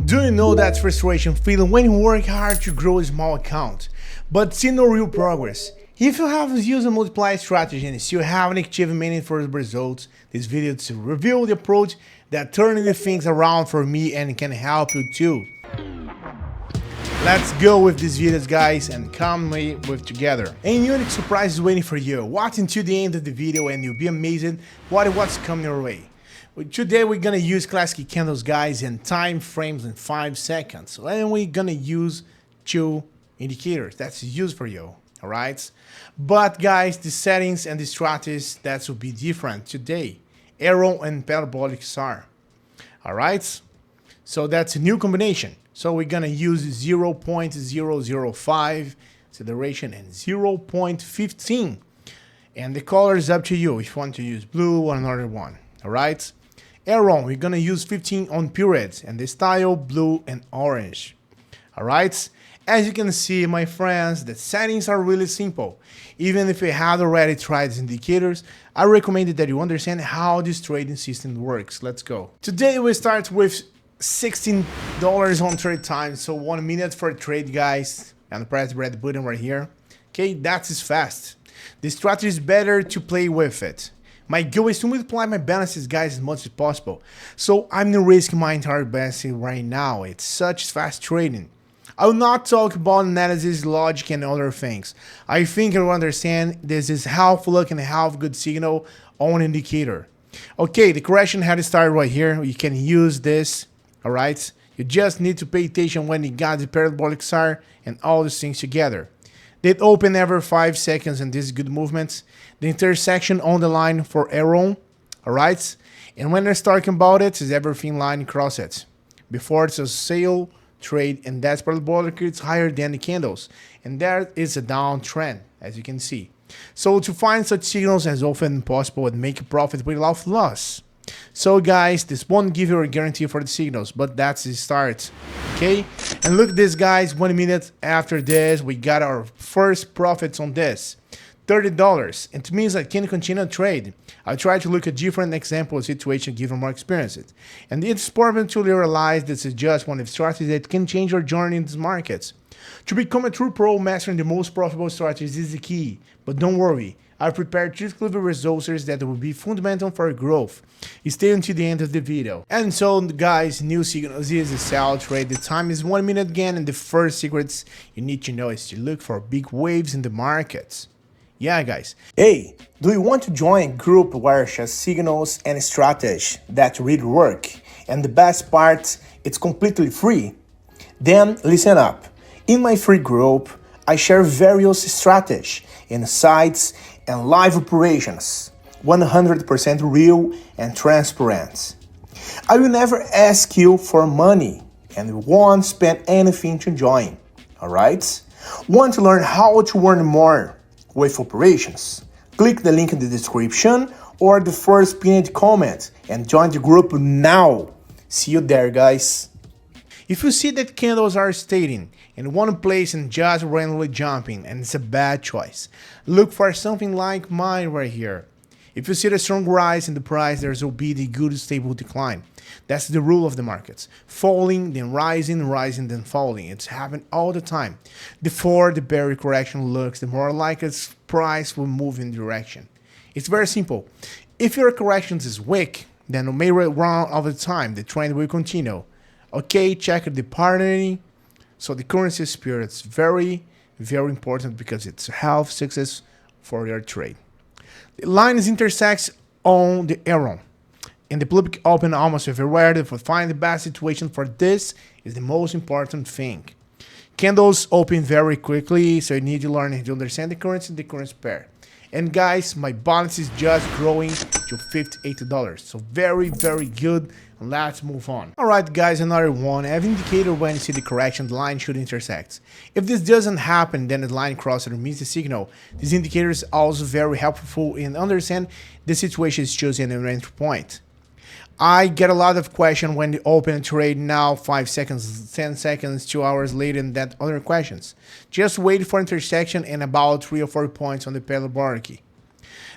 Do you know that frustration feeling when you work hard to grow a small account, but see no real progress? If you have used a multiply strategy and still haven't achieved meaningful results, this video is to reveal the approach that turning the things around for me and can help you too. Let's go with these videos, guys, and come with together. A unique surprise is waiting for you. Watch until the end of the video and you'll be amazed what's coming your way. Today we're gonna use classic candles, guys, and time frames in 5 seconds. And we're gonna use 2 indicators that's used for you, alright? But guys, the settings and the strategies that will be different today. Aroon and parabolic SAR. Alright? So that's a new combination. So we're gonna use 0.005 acceleration and 0.15. And the color is up to you if you want to use blue or another one. Alright? Aroon, we're gonna use 15 on periods and the style blue and orange. Alright? As you can see, my friends, the settings are really simple. Even if you have already tried these indicators, I recommend that you understand how this trading system works. Let's go. Today we start with $16 on trade time, so 1 minute for a trade, guys, and press the red button right here. Okay, that is fast. The strategy is better to play with it. My goal is to multiply my balances, guys, as much as possible. So I'm not risking my entire balance right now. It's such fast trading. I will not talk about analysis, logic, and other things. I think you'll understand this is half luck and half good signal on indicator. Okay, the correction had started right here. You can use this, alright? You just need to pay attention when you got the parabolic SAR and all these things together. They open every 5 seconds and this is good movements. The intersection on the line for Aroon, alright? And when they're talking about it, is everything line across it. Before it's a sale trade and that's parabolic, it's higher than the candles. And there is a downtrend, as you can see. So to find such signals as often as possible and make a profit without loss. So guys, this won't give you a guarantee for the signals, but that's the start. Okay, and look at this, guys. 1 minute after this, we got our first profits on this, $30. It means I can continue to trade. I'll try to look at different example situation given more experience. And it's important to realize this is just one of the strategies that can change your journey in these markets. To become a true pro, mastering the most profitable strategies is the key. But don't worry, I've prepared 3 exclusive resources that will be fundamental for growth. Stay until the end of the video. And so, guys, new signals is a sell trade. The time is 1 minute again, and the first secrets you need to know is to look for big waves in the markets. Yeah, guys. Hey, do you want to join a group where shares signals and strategies that really work? And the best part, it's completely free. Then listen up. In my free group, I share various strategies, insights, and live operations, 100% real and transparent. I will never ask you for money and won't spend anything to join, alright? Want to learn how to earn more with operations? Click the link in the description or the first pinned comment and join the group now. See you there, guys. If you see that candles are staying in one place and just randomly jumping, and it's a bad choice, look for something like mine right here. If you see the strong rise in the price, there will be the good stable decline. That's the rule of the markets. Falling, then rising, rising, then falling. It's happened all the time. The more the bearish correction looks, the more likely its price will move in direction. It's very simple. If your correction is weak, then it may run over time. The trend will continue. Okay, check the pattern. So the currency spirit is very, very important because it's half success for your trade. The lines intersects on the Aroon. And the public open almost everywhere. To find the best situation for this is the most important thing. Candles open very quickly, so you need to learn to understand the currency pair. And guys, my balance is just growing to $58. So very, very good. Let's move on. Alright, guys, another one. I have indicator when you see the correction, the line should intersect. If this doesn't happen, then the line crosses or means the signal. This indicator is also very helpful in understand the situation is choosing an entry point. I get a lot of questions when you open a trade now, 5 seconds, 10 seconds, 2 hours later, and that other questions. Just wait for intersection and about 3 or 4 points on the parabolic.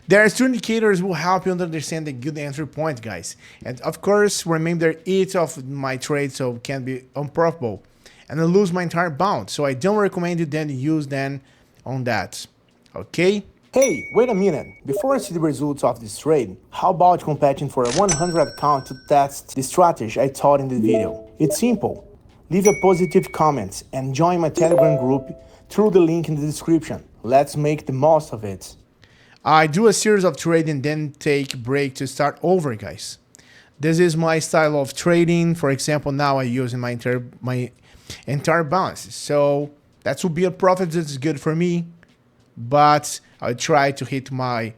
There are two indicators will help you understand the good entry point, guys. And of course, remember each of my trades so can be unprofitable and I lose my entire bounce. So I don't recommend you then use them on that. Okay? Hey, wait a minute. Before I see the results of this trade, how about competing for a 100 account to test the strategy I taught in the video? It's simple. Leave a positive comment and join my Telegram group through the link in the description. Let's make the most of it. I do a series of trading, then take a break to start over, guys. This is my style of trading. For example, now I'm using my entire balance. So that will be a profit that's good for me. But I try to hit my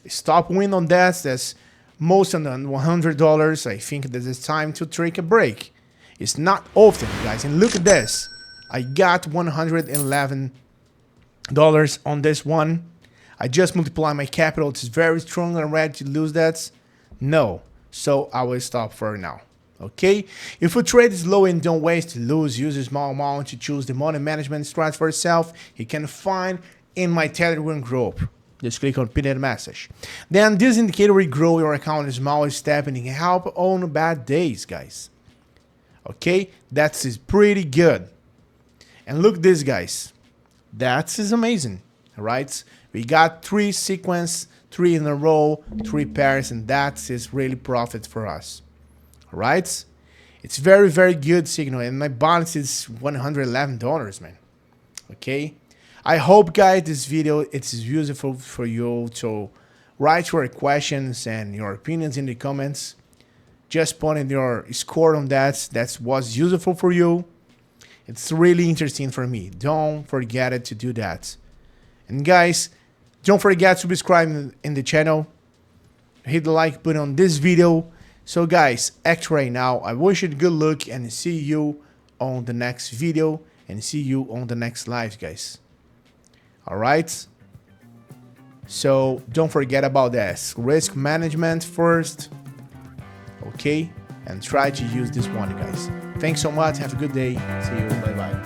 stop win on that. That's most than $100. I think that it's time to take a break. It's not often, guys. And look at this. I got $111 on this one. I just multiply my capital. It's very strong and ready to lose that. No. So I will stop for now. Okay? If your trade is low and don't waste to lose, use a small amount to choose the money management strategy for yourself. You can find in my Telegram group. Just click on pinned message. Then this indicator will grow your account in small step and help on bad days, guys. Okay? That's pretty good. And look this, guys. That is amazing. Alright? We got 3 sequence, 3 in a row, 3 pairs, and that is really profit for us. Alright? It's very, very good signal, and my balance is $111, man. Okay? I hope, guys, this video it's useful for you to write your questions and your opinions in the comments. Just put in your score on that. That was useful for you. It's really interesting for me. Don't forget it to do that. And guys, don't forget to subscribe in the channel. Hit the like button on this video. So guys, act right now. I wish you good luck and see you on the next video and see you on the next live, guys. Alright? So don't forget about this. Risk management first. Okay? And try to use this one, guys. Thanks so much. Have a good day. See you. Bye-bye.